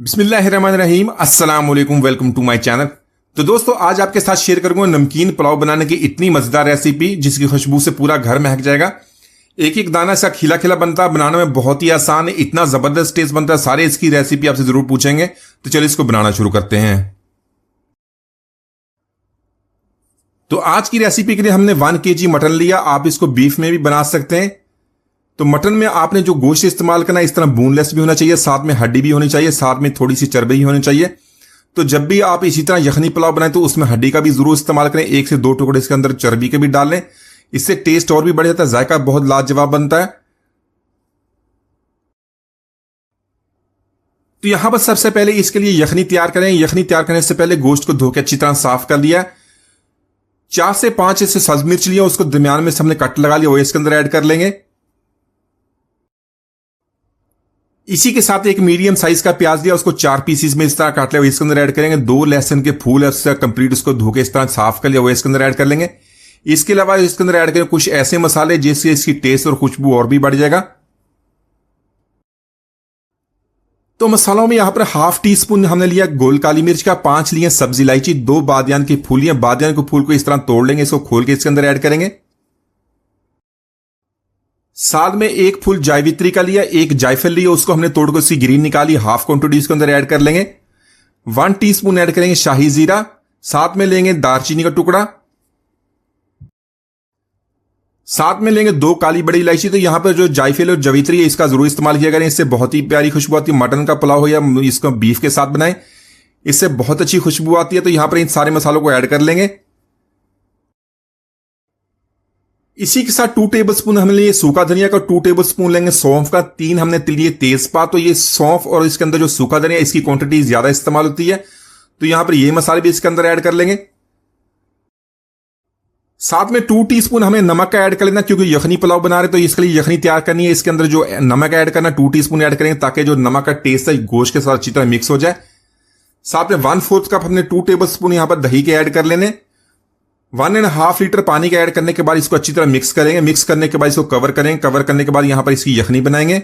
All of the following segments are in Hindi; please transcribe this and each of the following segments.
बिस्मिल्लाहिर्रहमानिर्रहीम, अस्सलाम वालेकुम, वेलकम टू माय चैनल। तो दोस्तों, आज आपके साथ शेयर करूंगा नमकीन पुलाव बनाने की इतनी मजेदार रेसिपी जिसकी खुशबू से पूरा घर महक जाएगा। एक एक दाना सा खिला खिला बनता है, बनाने में बहुत ही आसान है, इतना जबरदस्त टेस्ट बनता है। सारे इसकी रेसिपी आपसे जरूर पूछेंगे, तो चलिए इसको बनाना शुरू करते हैं। तो आज की रेसिपी के लिए हमने 1 kg मटन लिया। आप इसको बीफ में भी बना सकते हैं। तो मटन में आपने जो गोश्त इस्तेमाल करना है, इस तरह बोनलेस भी होना चाहिए, साथ में हड्डी भी होनी चाहिए, साथ में थोड़ी सी चर्बी भी होनी चाहिए। तो जब भी आप इसी तरह यखनी पुलाव बनाएं तो उसमें हड्डी का भी जरूर इस्तेमाल करें। 1 से 2 टुकड़े इसके अंदर चर्बी के भी डाल लें, इससे टेस्ट और भी बढ़ जाता है, जायका बहुत लाजवाब बनता है। तो यहां पर सबसे पहले इसके लिए यखनी तैयार करें। यखनी तैयार करने से पहले गोश्त को धो के अच्छी तरह साफ कर लिया। 4 से 5 ऐसे सब्ज मिर्च लिया, उसको दरमियान में से हमने कट लगा लिया, वो इसके अंदर ऐड कर लेंगे। इसी के साथ एक मीडियम साइज का प्याज लिया, उसको 4 पीसीस में इस तरह काट लिया, वो इसके अंदर ऐड करेंगे। 2 लहसुन के फूल उससे कंप्लीट उसको धो के इस तरह साफ कर लिया, वो इसके अंदर ऐड कर लेंगे। इसके अलावा इसके अंदर ऐड करेंगे कुछ ऐसे मसाले जिससे इसकी टेस्ट और खुशबू और भी बढ़ जाएगा। तो मसालों में यहां पर ½ टी स्पून हमने लिया गोल काली मिर्च का, 5 लिए सब्जी इलायची, 2 बादियान की फूल लिए। बादियान के फूल को इस तरह तोड़ लेंगे, इसको खोल के इसके अंदर ऐड करेंगे। साथ में 1 फूल जायवित्री का लिया, 1 जायफल लिया, उसको हमने तोड़ कर उसकी ग्रीन निकाली, ½ क्वांटिटी इसके अंदर ऐड कर लेंगे। 1 टीस्पून ऐड करेंगे शाही जीरा, साथ में लेंगे दालचीनी का टुकड़ा, साथ में लेंगे 2 काली बड़ी इलायची। तो यहां पर जो जायफल और जावित्री है इसका जरूर इस्तेमाल किया करें, इससे बहुत ही प्यारी खुशबू आती है। मटन का पुलाव हो या इसको बीफ के साथ बनाएं, इससे बहुत अच्छी खुशबू आती है। तो यहां पर इन सारे मसालों को ऐड कर लेंगे। इसी के साथ 2 टेबलस्पून हमने लिए सूखा धनिया का, 2 टेबलस्पून लेंगे सौंफ का, 3 हमने लिए तेजपात। तो ये सौंफ और इसके अंदर जो सूखा धनिया इसकी क्वांटिटी ज्यादा इस्तेमाल होती है, तो यहां पर ये मसाले भी इसके अंदर ऐड कर लेंगे। साथ में 2 टीस्पून हमें नमक का ऐड कर लेना, क्योंकि यखनी पुलाव बना रहे तो इसके लिए यखनी तैयार करनी है। इसके अंदर जो नमक ऐड करना 2 टीस्पून ऐड करेंगे, ताकि जो नमक का टेस्ट है गोश्त के साथ अच्छी तरह मिक्स हो जाए। साथ में 1/4 कप हमने 2 टेबलस्पून यहां पर दही के ऐड कर लेने। 1.5 लीटर पानी का ऐड करने के बाद इसको अच्छी तरह मिक्स करेंगे। मिक्स करने के बाद इसको कवर करेंगे। कवर करने के बाद यहां पर इसकी यखनी बनाएंगे।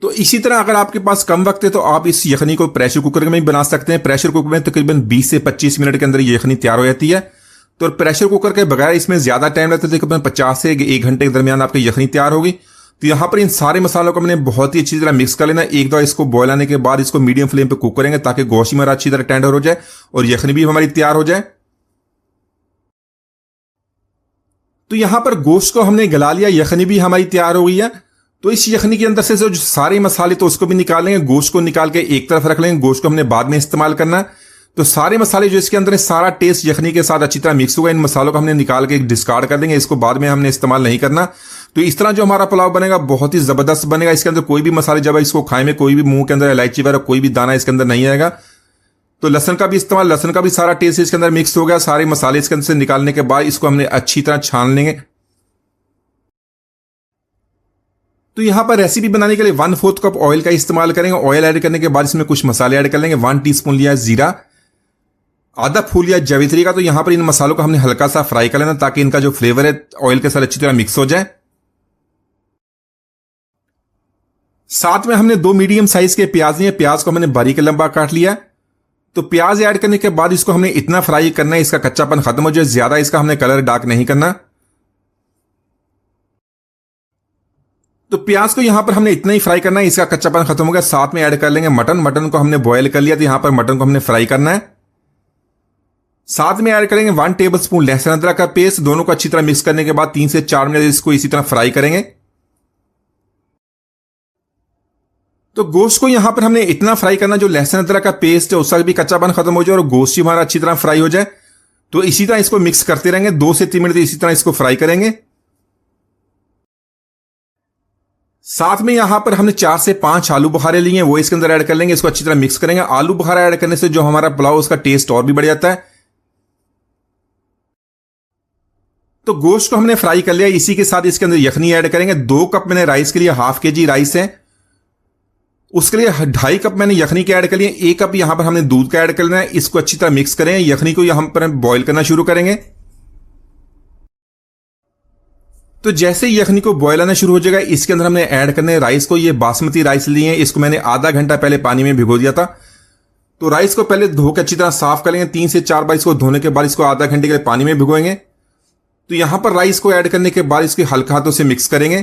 तो इसी तरह अगर आपके पास कम वक्त है तो आप इस यखनी को प्रेशर कुकर में भी बना सकते हैं। प्रेशर कुकर में तकरीबन 20 से 25 मिनट के अंदर ये यखनी तैयार हो जाती है। तो प्रेशर कुकर के बगैर इसमें ज्यादा टाइम लगता है, तकरीबन 50 से 1 घंटे के दरमियान आपकी यखनी तैयार होगी। तो यहां पर इन सारे मसालों को हमने बहुत ही अच्छी तरह मिक्स कर लेना। एक दो इसको बॉयल आने के बाद इसको मीडियम फ्लेम पे कुक करेंगे, ताकि गोश्त हमारा अच्छी तरह टेंडर हो जाए और यखनी भी हमारी तैयार हो जाए। तो यहां पर गोश्त को हमने गला लिया, यखनी भी हमारी तैयार हो गई है। तो इस यखनी के अंदर से जो सारे मसाले तो उसको भी निकाल लेंगे, गोश्त को निकाल के एक तरफ रख लेंगे। गोश्त को हमने बाद में इस्तेमाल करना है। तो सारे मसाले जो इसके अंदर है, सारा टेस्ट यखनी के साथ अच्छी तरह मिक्स होगा। इन मसालों को हमने निकाल के डिस्कार्ड कर देंगे, इसको बाद में हमने इस्तेमाल नहीं करना। तो इस तरह जो हमारा पुलाव बनेगा बहुत ही जबरदस्त बनेगा। इसके अंदर कोई भी मसाले जब इसको खाए में कोई भी मुंह के अंदर इलायची वगैरह कोई भी दाना इसके अंदर नहीं आएगा। तो लहसन का भी इस्तेमाल, लहसन का भी सारा टेस्ट इसके अंदर मिक्स हो गया। सारे मसाले इसके अंदर से निकालने के बाद इसको हमने अच्छी तरह छान लेंगे। तो यहां पर रेसिपी बनाने के लिए 1/4 कप ऑयल का इस्तेमाल करेंगे। ऑयल ऐड करने के बाद इसमें कुछ मसाले ऐड कर लेंगे। 1 टीस्पून लिया जीरा, आधा फूल लिया जावित्री का। तो यहां पर इन मसालों को हमने हल्का सा फ्राई कर लेना, ताकि इनका जो फ्लेवर है ऑयल के साथ अच्छी तरह मिक्स हो जाए। साथ में हमने 2 मीडियम साइज के प्याज लिए, प्याज को हमने बारीक लंबा काट लिया। तो प्याज ऐड करने के बाद इसको हमने इतना फ्राई करना है इसका कच्चापन खत्म हो जाए, ज्यादा इसका हमने कलर डार्क नहीं करना। तो प्याज को यहां पर हमने इतना ही फ्राई करना है, इसका कच्चापन खत्म हो गया। साथ में ऐड कर लेंगे मटन। मटन को हमने बॉयल कर लिया, तो यहां पर मटन को हमने फ्राई करना है। साथ में ऐड करेंगे 1 टेबलस्पून लहसुन अदरक का पेस्ट। दोनों को अच्छी तरह मिक्स करने के बाद 3 से 4 मिनट इसको इसी तरह फ्राई करेंगे। तो गोश्त को यहां पर हमने इतना फ्राई करना जो लहसुन अदरक का पेस्ट है उसका भी कच्चापन खत्म हो जाए और गोश्त हमारा अच्छी तरह फ्राई हो जाए। तो इसी तरह इसको मिक्स करते रहेंगे, 2 से 3 मिनट इसी तरह इसको फ्राई करेंगे। साथ में यहां पर हमने 4 से 5 आलू बुखारे लिए हैं, वो इसके अंदर ऐड कर लेंगे। इसको अच्छी तरह मिक्स करेंगे। आलू बुखारा ऐड करने से जो हमारा पुलाव उसका टेस्ट और भी बढ़ जाता है। तो गोश्त को हमने फ्राई कर लिया। इसी के साथ इसके अंदर यखनी ऐड करेंगे। 2 कप मैंने राइस के लिए, ½ kg राइस है, उसके लिए 2.5 कप मैंने यखनी के ऐड कर लिए। 1 कप यहां पर हमने दूध का ऐड कर लेना है। इसको अच्छी तरह मिक्स करें। यखनी को यहां पर बॉईल करना शुरू करेंगे। तो जैसे ही यखनी को बॉयल आना शुरू हो जाएगा, इसके अंदर हमने ऐड करने राइस को। ये बासमती राइस लिए हैं, इसको मैंने आधा घंटा पहले पानी में भिगो दिया था। तो राइस को पहले धो के अच्छी तरह साफ करेंगे। 3 से 4 बार इसको धोने के बाद इसको आधा घंटे के लिए पानी में भिगोएंगे। तो यहां पर राइस को ऐड करने के बाद इसके हल्का हाथों से मिक्स करेंगे।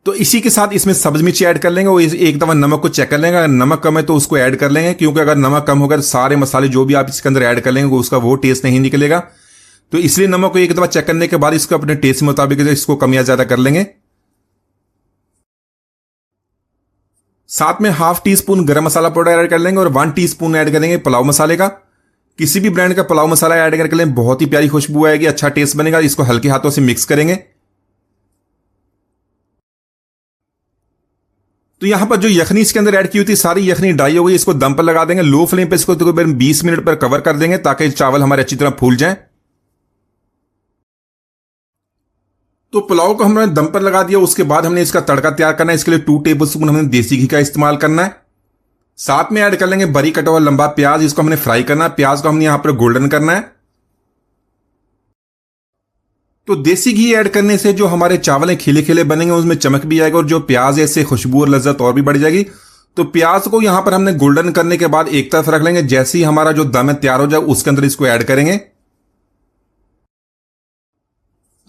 तो इसी के साथ इसमें सब्ज मिर्ची ऐड कर लेंगे और एक दफा नमक को चेक कर लेंगे। अगर नमक कम है तो उसको ऐड कर लेंगे, क्योंकि अगर नमक कम होगा तो सारे मसाले जो भी आप इसके अंदर ऐड कर लेंगे उसका वो टेस्ट नहीं निकलेगा। तो इसलिए नमक को एक दफा चेक करने के बाद इसको अपने टेस्ट के मुताबिक इसको कम या ज्यादा कर लेंगे। साथ में ½ टीस्पून गरम मसाला पाउडर ऐड कर लेंगे और 1 टीस्पून ऐड करेंगे पुलाव मसाले का। किसी भी ब्रांड का पुलाव मसाला ऐड करके लें, बहुत ही प्यारी खुशबू आएगी, अच्छा टेस्ट बनेगा। इसको हल्के हाथों से मिक्स करेंगे। तो यहां पर जो यखनी इसके अंदर ऐड की हुई थी, सारी यखनी ड्राई हो गई। इसको दम पर लगा देंगे, लो फ्लेम पे इसको तकरीबन 20 मिनट पर कवर कर देंगे ताकि चावल हमारे अच्छी तरह फूल जाएं। तो पुलाव को हमने दम पर लगा दिया। उसके बाद हमने इसका तड़का तैयार करना है। इसके लिए 2 टेबलस्पून हमने देसी घी का इस्तेमाल करना है। साथ में ऐड कर लेंगे बारीक कटा हुआ लंबा प्याज। इसको हमने फ्राई करना है। प्याज को हमने यहां पर गोल्डन करना है। तो देसी घी ऐड करने से जो हमारे चावल हैं खिले खिले बनेंगे, उसमें चमक भी आएगा और जो प्याज है इससे खुशबू और लज्जत और भी बढ़ जाएगी। तो प्याज को यहां पर हमने गोल्डन करने के बाद एक तरफ रख लेंगे। जैसे ही हमारा जो दम है तैयार हो जाए, उसके अंदर इसको ऐड करेंगे।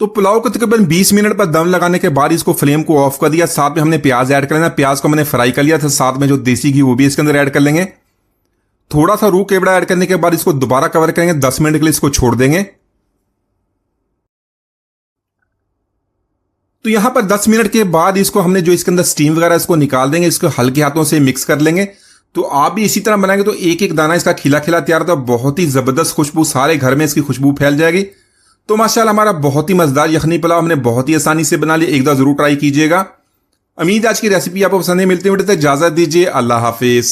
तो पुलाव को तकरीबन 20 मिनट पर दम लगाने के बाद इसको फ्लेम को ऑफ कर दिया। साथ में हमने प्याज ऐड कर लेना। प्याज को मैंने फ्राई कर लिया था। साथ में जो देसी घी वो भी इसके अंदर ऐड कर लेंगे। थोड़ा सा रूह केवड़ा ऐड करने के बाद इसको दोबारा कवर करेंगे। 10 मिनट के लिए इसको छोड़ देंगे। तो यहां पर 10 मिनट के बाद इसको हमने जो इसके अंदर स्टीम वगैरह इसको निकाल देंगे। इसको हल्के हाथों से मिक्स कर लेंगे। तो आप भी इसी तरह बनाएंगे तो एक एक दाना इसका खिला खिला तैयार होता है। बहुत ही जबरदस्त खुशबू, सारे घर में इसकी खुशबू फैल जाएगी। तो माशाल्लाह हमारा बहुत ही मजेदार यखनी पुलाव हमने बहुत ही आसानी से बना लिया। एक बार जरूर ट्राई कीजिएगा। उम्मीद आज की रेसिपी आपको पसंद है। मिलते हैं, इजाजत दीजिए। अल्लाह हाफिज।